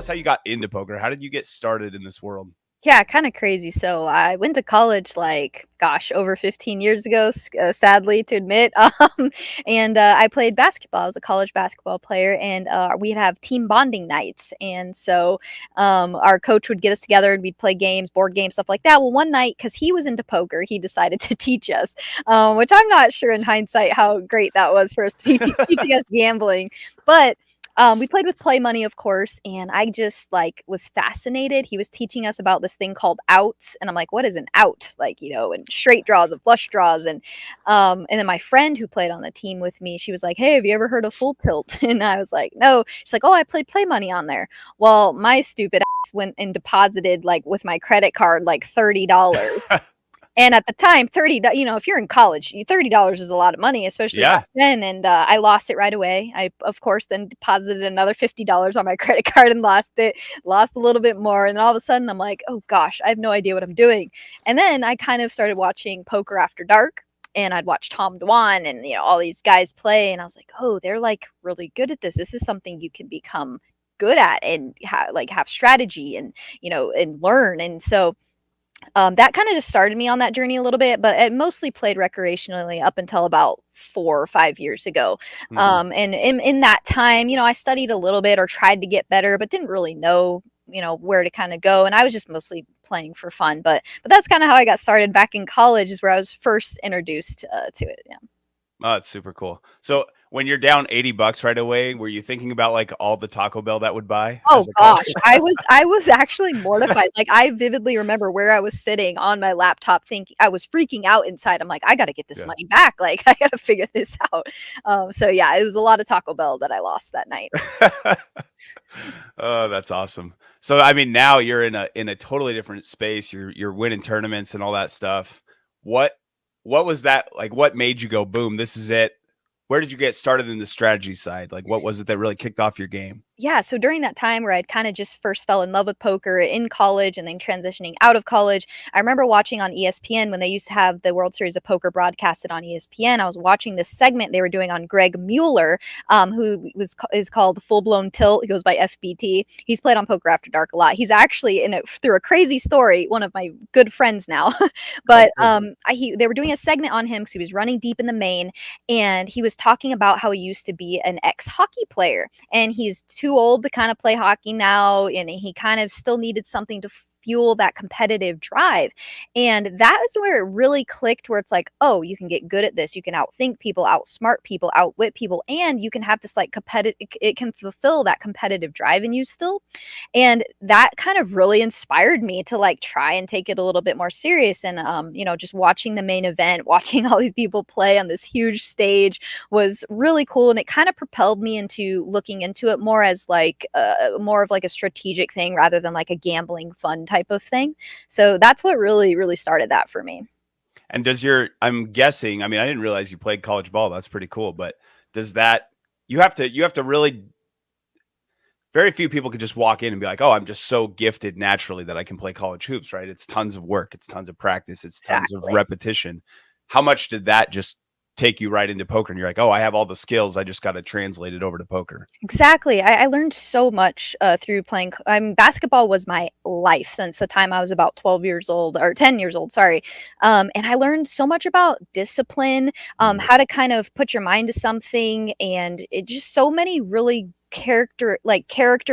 us how you got into poker. How did you get started in this world? Yeah, kind of crazy. So I went to college like, gosh, over 15 years ago, sadly to admit. And I played basketball. I was a college basketball player, and we'd have team bonding nights. And so our coach would get us together and we'd play games, board games, stuff like that. Well, one night, because he was into poker, he decided to teach us, which I'm not sure in hindsight how great that was for us to be teaching us gambling. But we played with play money, of course, and I just like was fascinated. He was teaching us about this thing called outs, and I'm like, what is an out? Like, and straight draws and flush draws, and then my friend who played on the team with me, she was like, hey, have you ever heard of full tilt? And I was like, no. She's like, oh, I played play money on there. Well, my stupid ass went and deposited like with my credit card like $30. And at the time, if you're in college, $30 is a lot of money, especially Yeah. back then. And I lost it right away. I, of course, then deposited another $50 on my credit card and lost it, lost a little bit more. And then all of a sudden, I'm like, oh gosh, I have no idea what I'm doing. And then I kind of started watching Poker After Dark. And I'd watch Tom Dwan and all these guys play, and I was like, oh, they're like really good at this. This is something you can become good at and have strategy and learn. And so that kind of just started me on that journey a little bit, but it mostly played recreationally up until about 4 or 5 years ago. And in that time, I studied a little bit or tried to get better, but didn't really know, where to kind of go. And I was just mostly playing for fun. But that's kind of how I got started back in college, is where I was first introduced to it. Yeah. Oh, that's super cool. So when you're down $80 right away, were you thinking about like all the Taco Bell that would buy Oh as a college? gosh, I was actually mortified. Like, I vividly remember where I was sitting on my laptop thinking, I was freaking out inside. I'm like, I got to get this Yeah. money back. Like, I got to figure this out. So yeah, it was a lot of Taco Bell that I lost that night. Oh, that's awesome. So I mean, now you're in a totally different space. You're winning tournaments and all that stuff. What was that like? What made you go boom? This is it. Where did you get started in the strategy side? Like, what was it that really kicked off your game? Yeah, so during that time where I'd kind of just first fell in love with poker in college and then transitioning out of college, I remember watching on ESPN when they used to have the World Series of Poker broadcasted on ESPN. I was watching this segment they were doing on Greg Mueller, who is called Full Blown Tilt. He goes by FBT. He's played on Poker After Dark a lot. He's actually through a crazy story, one of my good friends now. But they were doing a segment on him because he was running deep in the main, and he was talking about how he used to be an ex-hockey player, and he's too old to kind of play hockey now, and he kind of still needed something to fuel that competitive drive. And that is where it really clicked, where it's like, oh, you can get good at this, you can outthink people, outsmart people, outwit people, and you can have this like competitive, it can fulfill that competitive drive in you still. And that kind of really inspired me to like try and take it a little bit more serious. And just watching the main event, watching all these people play on this huge stage was really cool, and it kind of propelled me into looking into it more as like more of like a strategic thing rather than like a gambling fun type of thing. So that's what really started that for me. And I'm guessing, I mean, I didn't realize you played college ball. That's pretty cool. But does that, you have to really, very few people could just walk in and be like, oh, I'm just so gifted naturally that I can play college hoops, right? It's tons of work. It's tons of practice. It's tons of repetition. How much did that just take you right into poker? And you're like, oh, I have all the skills. I just got to translate it over to poker. Exactly. I learned so much through playing. Basketball was my life since the time I was about 12 years old, or 10 years old, sorry. And I learned so much about discipline, how to kind of put your mind to something, and it just so many really character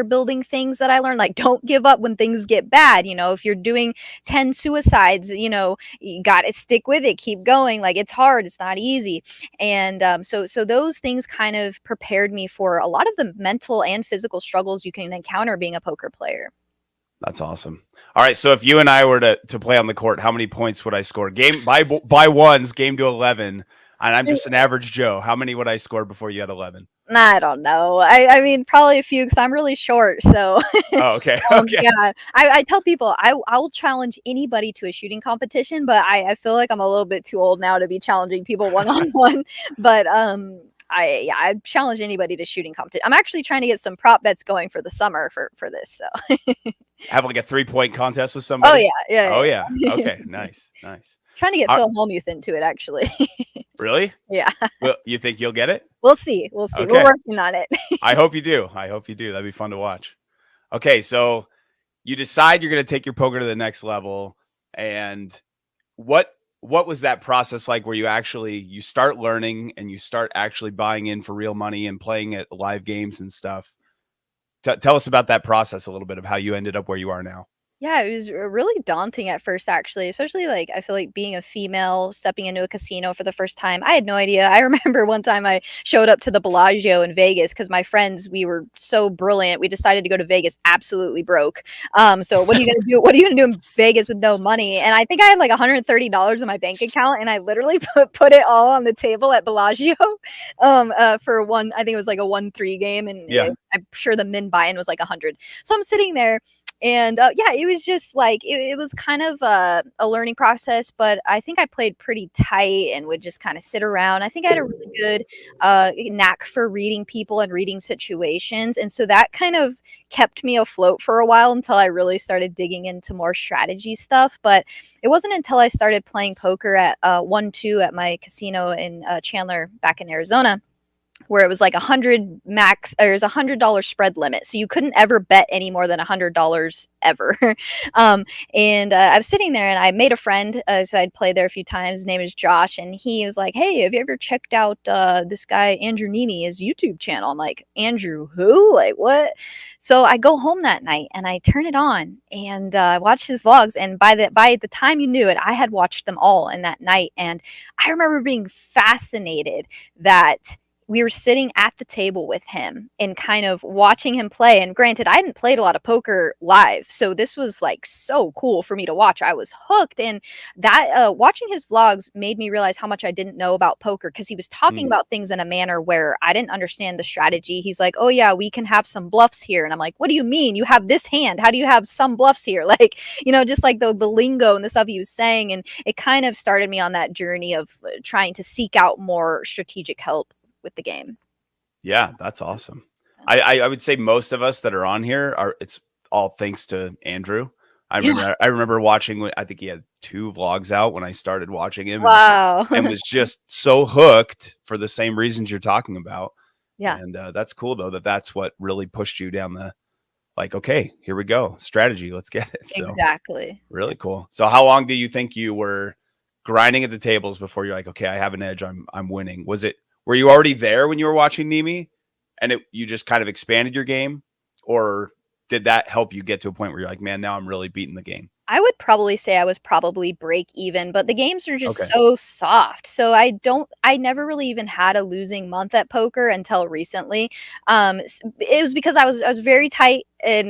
building things that I learned. Like, don't give up when things get bad. If you're doing 10 suicides, you got to stick with it, keep going. Like, it's hard, it's not easy. And so those things kind of prepared me for a lot of the mental and physical struggles you can encounter being a poker player. That's awesome. All right, so if you and I were to play on the court, how many points would I score? Game by ones, game to 11, and I'm just an average Joe. How many would I score before you had 11? I don't know. I mean, probably a few, because I'm really short. So, Oh, okay. Okay. yeah, I tell people I will challenge anybody to a shooting competition, but I feel like I'm a little bit too old now to be challenging people one on one. But I challenge anybody to shooting competition. I'm actually trying to get some prop bets going for the summer for this. So Have like a 3-point contest with somebody? Oh yeah. Oh yeah. Okay. Nice. Trying to get Phil Hellmuth into it, actually. Really? Yeah. Well, you think you'll get it? We'll see. Okay. We're working on it. I hope you do. That'd be fun to watch. Okay, so you decide you're going to take your poker to the next level, and what was that process like where you start learning and you start actually buying in for real money and playing at live games and stuff? Tell us about that process a little bit of how you ended up where you are now. Yeah, it was really daunting at first, actually, especially like I feel like being a female stepping into a casino for the first time. I had no idea. I remember one time I showed up to the Bellagio in Vegas because my friends, we were so brilliant. We decided to go to Vegas absolutely broke. So what are you gonna do? What are you gonna do in Vegas with no money? And I think I had like $130 in my bank account, and I literally put it all on the table at Bellagio, for one. I think it was like a 1-3 game, and Yeah. I'm sure the min buy-in was like 100. So I'm sitting there and yeah, it was just like it was kind of a learning process, but I think I played pretty tight and would just kind of sit around. I think I had a really good knack for reading people and reading situations, and so that kind of kept me afloat for a while until I really started digging into more strategy stuff. But it wasn't until I started playing poker at 1-2 at my casino in Chandler back in Arizona, where it was like 100 max, or there's $100 spread limit, so you couldn't ever bet any more than $100 ever. um, and I was sitting there and I made a friend, so I'd played there a few times. His name is Josh, and he was like, hey, have you ever checked out this guy Andrew Nemi, his YouTube channel? I'm like, Andrew who, like what? So I go home that night and I turn it on and watch his vlogs, and by the time you knew it, I had watched them all in that night. And I remember being fascinated that we were sitting at the table with him and kind of watching him play. And granted, I hadn't played a lot of poker live, so this was like so cool for me to watch. I was hooked, and that watching his vlogs made me realize how much I didn't know about poker, because he was talking Hmm. about things in a manner where I didn't understand the strategy. He's like, "Oh yeah, we can have some bluffs here," and I'm like, "What do you mean? You have this hand? How do you have some bluffs here?" Like, just like the lingo and the stuff he was saying, and it kind of started me on that journey of trying to seek out more strategic help with the game. Yeah, that's awesome. I would say most of us that are on here are it's all thanks to Andrew. Yeah. I remember watching I think he had 2 vlogs out when I started watching him Wow. and was just so hooked for the same reasons you're talking about. Yeah, And that's cool though that's what really pushed you down the like, okay, here we go. Strategy, let's get it. So exactly. really cool. So how long do you think you were grinding at the tables before you're like, okay, I have an edge. I'm winning. Were you already there when you were watching Nemi and you just kind of expanded your game, or did that help you get to a point where you're like, man, now I'm really beating the game? I would probably say I was probably break even, but the games are just Okay. so soft. So I never really even had a losing month at poker until recently. It was because I was very tight and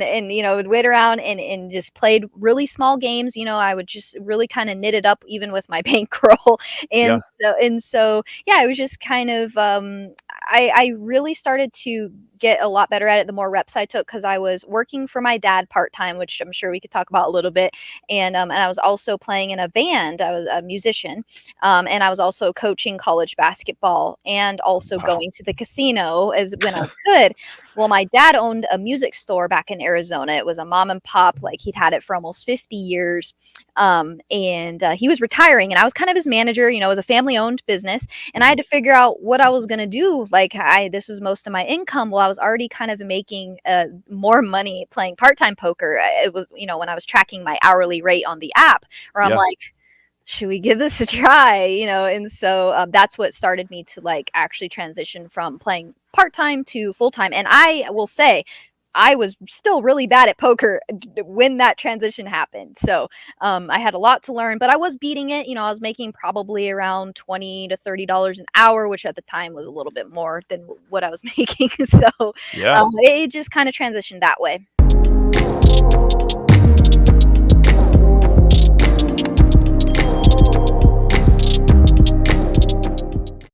would wait around and just played really small games. I would just really kind of knit it up even with my bankroll. Yeah. And so yeah, it was just kind of I really started to get a lot better at it the more reps I took, because I was working for my dad part-time, which I'm sure we could talk about a little bit. And I was also playing in a band. I was a musician, and I was also coaching college basketball and also Wow. going to the casino as when I could. Well, my dad owned a music store back in Arizona. It was a mom and pop, like he'd had it for almost 50 years. And he was retiring, and I was kind of his manager. It was a family owned business, and I had to figure out what I was going to do. Like, this was most of my income. Well, I was already kind of making more money playing part time poker. It was, when I was tracking my hourly rate on the app, where I'm Yeah. like, should we give this a try? And so that's what started me to like actually transition from playing part time to full time. And I will say, I was still really bad at poker when that transition happened. So I had a lot to learn, but I was beating it. I was making probably around $20 to $30 an hour, which at the time was a little bit more than what I was making. So Yeah. it just kind of transitioned that way.